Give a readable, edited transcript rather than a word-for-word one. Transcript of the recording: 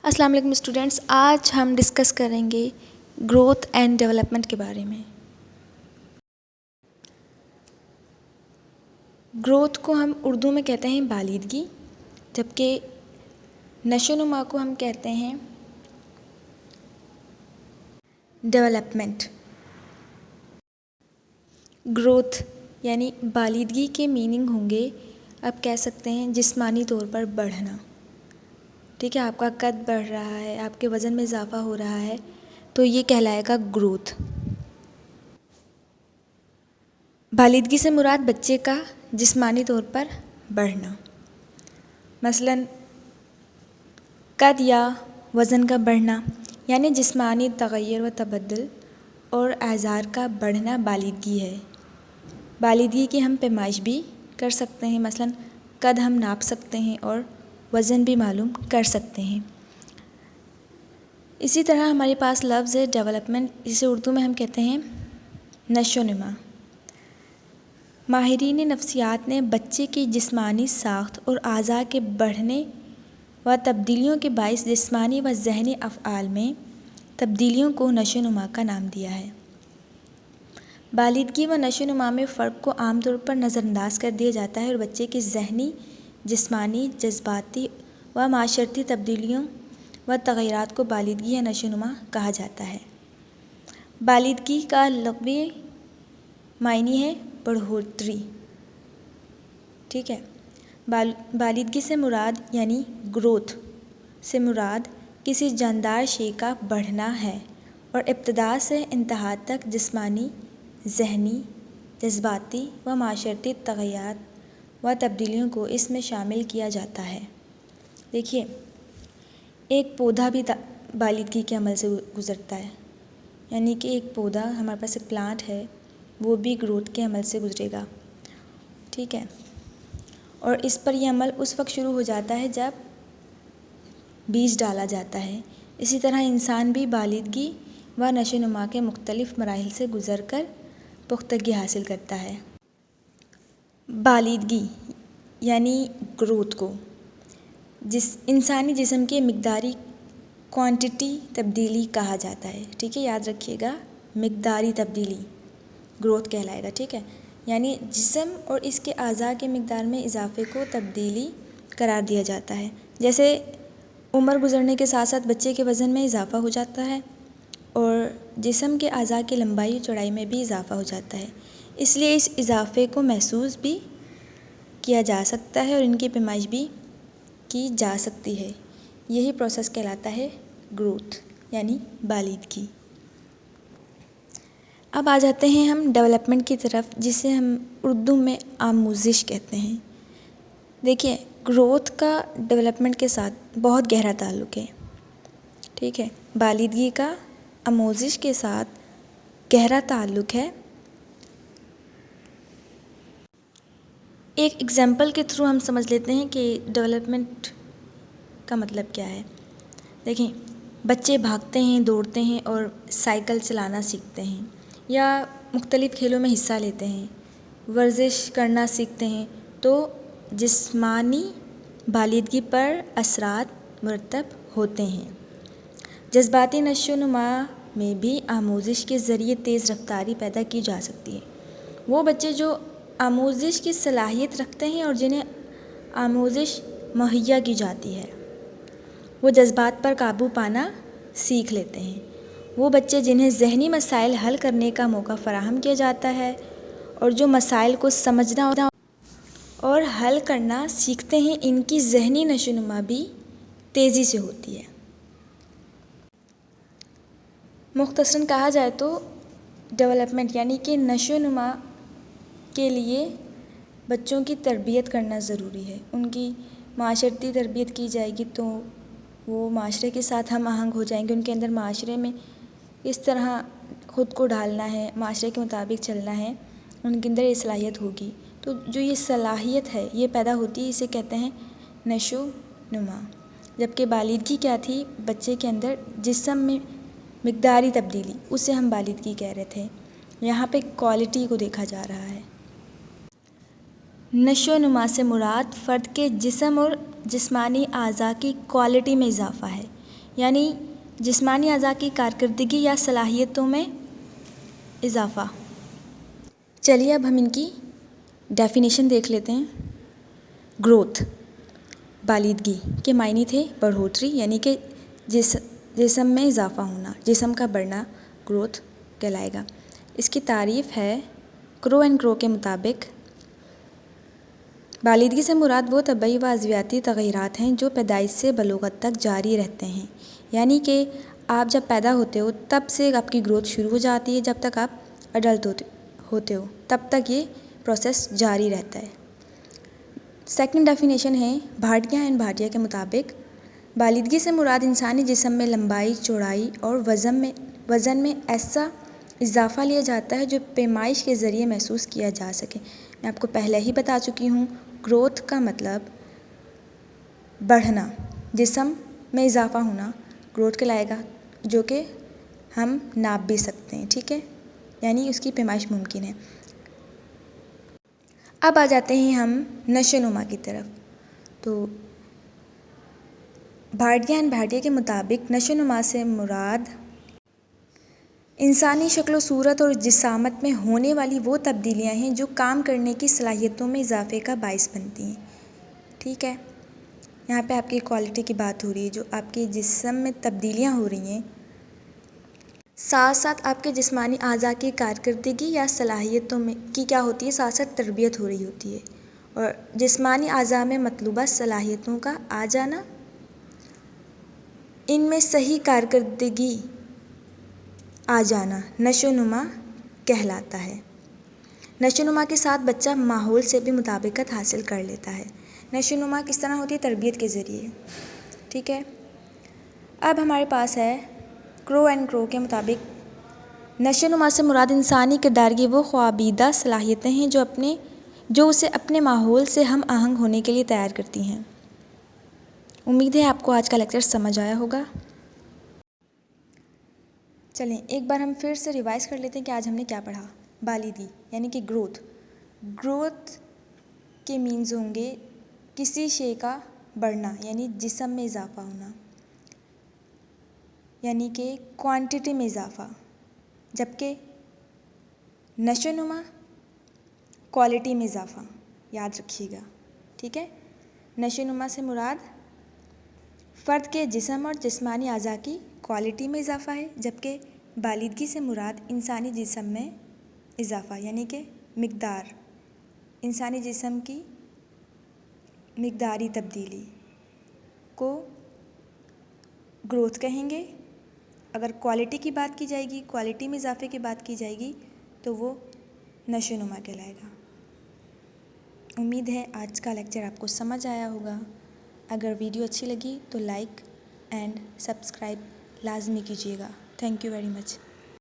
السلام علیکم اسٹوڈینٹس، آج ہم ڈسکس کریں گے گروتھ اینڈ ڈیولپمنٹ کے بارے میں۔ گروتھ کو ہم اردو میں کہتے ہیں بالیدگی، جبکہ نشو و نما کو ہم کہتے ہیں ڈیولپمنٹ۔ گروتھ یعنی بالیدگی کے میننگ ہوں گے، آپ کہہ سکتے ہیں جسمانی طور پر بڑھنا، ٹھیک ہے، آپ کا قد بڑھ رہا ہے، آپ کے وزن میں اضافہ ہو رہا ہے، تو یہ کہلائے گا گروتھ۔ بالیدگی سے مراد بچے کا جسمانی طور پر بڑھنا، مثلاً قد یا وزن کا بڑھنا، یعنی جسمانی تغیر و تبدل اور اعضاء کا بڑھنا بالیدگی ہے۔ بالیدگی کی ہم پیمائش بھی کر سکتے ہیں، مثلاً قد ہم ناپ سکتے ہیں اور وزن بھی معلوم کر سکتے ہیں۔ اسی طرح ہمارے پاس لفظ ہے ڈیولپمنٹ، جسے اردو میں ہم کہتے ہیں نشو و نما۔ ماہرین نفسیات نے بچے کی جسمانی ساخت اور اعضاء کے بڑھنے و تبدیلیوں کے باعث جسمانی و ذہنی افعال میں تبدیلیوں کو نشو و نما کا نام دیا ہے۔ بالیدگی و نشو و نما میں فرق کو عام طور پر نظر انداز کر دیا جاتا ہے اور بچے کی ذہنی، جسمانی، جذباتی و معاشرتی تبدیلیوں و تغیرات کو بالیدگی یا نشو و نما کہا جاتا ہے۔ بالیدگی کا لغوی معنی ہے بڑھوتری، ٹھیک ہے۔ بالیدگی سے مراد یعنی گروتھ سے مراد کسی جاندار شے کا بڑھنا ہے اور ابتدا سے انتہا تک جسمانی، ذہنی، جذباتی و معاشرتی تغیرات و تبدیلیوں کو اس میں شامل کیا جاتا ہے۔ دیکھیے، ایک پودا بھی بالیدگی کے عمل سے گزرتا ہے، یعنی کہ ایک پودا، ہمارے پاس ایک پلانٹ ہے، وہ بھی گروتھ کے عمل سے گزرے گا، ٹھیک ہے، اور اس پر یہ عمل اس وقت شروع ہو جاتا ہے جب بیج ڈالا جاتا ہے۔ اسی طرح انسان بھی بالیدگی و نشو و نما کے مختلف مراحل سے گزر کر پختگی حاصل کرتا ہے۔ بالیدگی یعنی گروتھ کو انسانی جسم کے مقداری کوانٹٹی تبدیلی کہا جاتا ہے، ٹھیک ہے، یاد رکھیے گا، مقداری تبدیلی گروتھ کہلائے گا، ٹھیک ہے، یعنی جسم اور اس کے اعضاء کے مقدار میں اضافے کو تبدیلی قرار دیا جاتا ہے۔ جیسے عمر گزرنے کے ساتھ ساتھ بچے کے وزن میں اضافہ ہو جاتا ہے اور جسم کے اعضاء کی لمبائی اور چوڑائی میں بھی اضافہ ہو جاتا ہے، اس لیے اس اضافے کو محسوس بھی کیا جا سکتا ہے اور ان کی پیمائش بھی کی جا سکتی ہے۔ یہی پروسیس کہلاتا ہے گروتھ یعنی بالیدگی۔ اب آ جاتے ہیں ہم ڈیولپمنٹ کی طرف، جسے ہم اردو میں آموزش کہتے ہیں۔ دیکھیے، گروتھ کا ڈیولپمنٹ کے ساتھ بہت گہرا تعلق ہے، ٹھیک ہے، بالیدگی کا آموزش کے ساتھ گہرا تعلق ہے۔ ایک ایگزامپل کے تھرو ہم سمجھ لیتے ہیں کہ ڈیولپمنٹ کا مطلب کیا ہے۔ دیکھیں، بچے بھاگتے ہیں، دوڑتے ہیں اور سائیکل چلانا سیکھتے ہیں، یا مختلف کھیلوں میں حصہ لیتے ہیں، ورزش کرنا سیکھتے ہیں، تو جسمانی بالیدگی پر اثرات مرتب ہوتے ہیں۔ جذباتی نشو و نما میں بھی آموزش کے ذریعے تیز رفتاری پیدا کی جا سکتی ہے۔ وہ بچے جو آموزش کی صلاحیت رکھتے ہیں اور جنہیں آموزش مہیا کی جاتی ہے، وہ جذبات پر قابو پانا سیکھ لیتے ہیں۔ وہ بچے جنہیں ذہنی مسائل حل کرنے کا موقع فراہم کیا جاتا ہے اور جو مسائل کو سمجھنا اور حل کرنا سیکھتے ہیں، ان کی ذہنی نشو و نما بھی تیزی سے ہوتی ہے۔ مختصراً کہا جائے تو ڈیولپمنٹ یعنی کہ نشو و نما کے لیے بچوں کی تربیت کرنا ضروری ہے۔ ان کی معاشرتی تربیت کی جائے گی تو وہ معاشرے کے ساتھ ہم آہنگ ہو جائیں گے، ان کے اندر معاشرے میں اس طرح خود کو ڈھالنا ہے، معاشرے کے مطابق چلنا ہے، ان کے اندر یہ صلاحیت ہوگی۔ تو جو یہ صلاحیت ہے یہ پیدا ہوتی ہے، اسے کہتے ہیں نشو و نما۔ جبکہ بالیدگی کیا تھی؟ بچے کے اندر جسم میں مقداری تبدیلی، اسے ہم بالیدگی کہہ رہے تھے، یہاں پہ کوالٹی کو دیکھا جا رہا ہے۔ نشو و نما سے مراد فرد کے جسم اور جسمانی اعضاء کی کوالٹی میں اضافہ ہے، یعنی جسمانی اعضاء کی کارکردگی یا صلاحیتوں میں اضافہ۔ چلیے اب ہم ان کی ڈیفینیشن دیکھ لیتے ہیں۔ گروتھ، بالیدگی کے معنی تھے بڑھوتری، یعنی کہ جسم میں اضافہ ہونا، جسم کا بڑھنا گروتھ کہلائے گا۔ اس کی تعریف ہے کرو اینڈ کرو کے مطابق، بالیدگی سے مراد وہ طبعی و عضویاتی تغیرات ہیں جو پیدائش سے بلوغت تک جاری رہتے ہیں۔ یعنی کہ آپ جب پیدا ہوتے ہو تب سے آپ کی گروتھ شروع ہو جاتی ہے، جب تک آپ ایڈلٹ ہوتے ہو تب تک یہ پروسیس جاری رہتا ہے۔ سیکنڈ ڈیفینیشن ہے بھاٹیا اینڈ بھاٹیا کے مطابق، بالیدگی سے مراد انسانی جسم میں لمبائی، چوڑائی اور وزن میں ایسا اضافہ لیا جاتا ہے جو پیمائش کے ذریعے محسوس کیا جا سکے۔ میں آپ کو پہلے ہی بتا چکی ہوں، گروتھ کا مطلب بڑھنا، جسم میں اضافہ ہونا گروتھ کہلائے گا، جو کہ ہم ناپ بھی سکتے ہیں، ٹھیک ہے، یعنی اس کی پیمائش ممکن ہے۔ اب آ جاتے ہیں ہم نشو و نما کی طرف۔ تو بھاٹیا اینڈ بھاٹیا کے مطابق نشو و نما سے مراد انسانی شکل و صورت اور جسامت میں ہونے والی وہ تبدیلیاں ہیں جو کام کرنے کی صلاحیتوں میں اضافے کا باعث بنتی ہیں، ٹھیک ہے۔ یہاں پہ آپ کی کوالٹی کی بات ہو رہی ہے، جو آپ کے جسم میں تبدیلیاں ہو رہی ہیں، ساتھ ساتھ آپ کے جسمانی اعضاء کی کارکردگی یا صلاحیتوں میں کی کیا ہوتی ہے، ساتھ ساتھ تربیت ہو رہی ہوتی ہے، اور جسمانی اعضاء میں مطلوبہ صلاحیتوں کا آ جانا، ان میں صحیح کارکردگی آ جانا نشو و نما کہلاتا ہے۔ نشو و نما کے ساتھ بچہ ماحول سے بھی مطابقت حاصل کر لیتا ہے۔ نشو و نما کس طرح ہوتی ہے؟ تربیت کے ذریعے، ٹھیک ہے۔ اب ہمارے پاس ہے کرو اینڈ کرو کے مطابق، نشو و نما سے مراد انسانی کردار کی وہ خوابیدہ صلاحیتیں ہیں جو اسے اپنے ماحول سے ہم آہنگ ہونے کے لیے تیار کرتی ہیں۔ امید ہے آپ کو آج کا لیکچر سمجھ آیا ہوگا۔ چلیں ایک بار ہم پھر سے ریوائز کر لیتے ہیں کہ آج ہم نے کیا پڑھا۔ بالیدگی یعنی کہ گروتھ کے مینز ہوں گے کسی شے کا بڑھنا، یعنی جسم میں اضافہ ہونا، یعنی کہ کوانٹٹی میں اضافہ، جبکہ نشو و نما کوالٹی میں اضافہ، یاد رکھیے گا، ٹھیک ہے۔ نشو و نما سے مراد فرد کے جسم اور جسمانی اعضاء کی کوالٹی میں اضافہ ہے، جبکہ بالیدگی سے مراد انسانی جسم میں اضافہ، یعنی کہ مقدار، انسانی جسم کی مقداری تبدیلی کو گروتھ کہیں گے۔ اگر کوالٹی کی بات کی جائے گی، کوالٹی میں اضافے کی بات کی جائے گی تو وہ نشو و نما کہلائے گا۔ امید ہے آج کا لیکچر آپ کو سمجھ آیا ہوگا۔ اگر ویڈیو اچھی لگی تو لائک اینڈ سبسکرائب لازمی کیجیے گا۔ Thank you very much.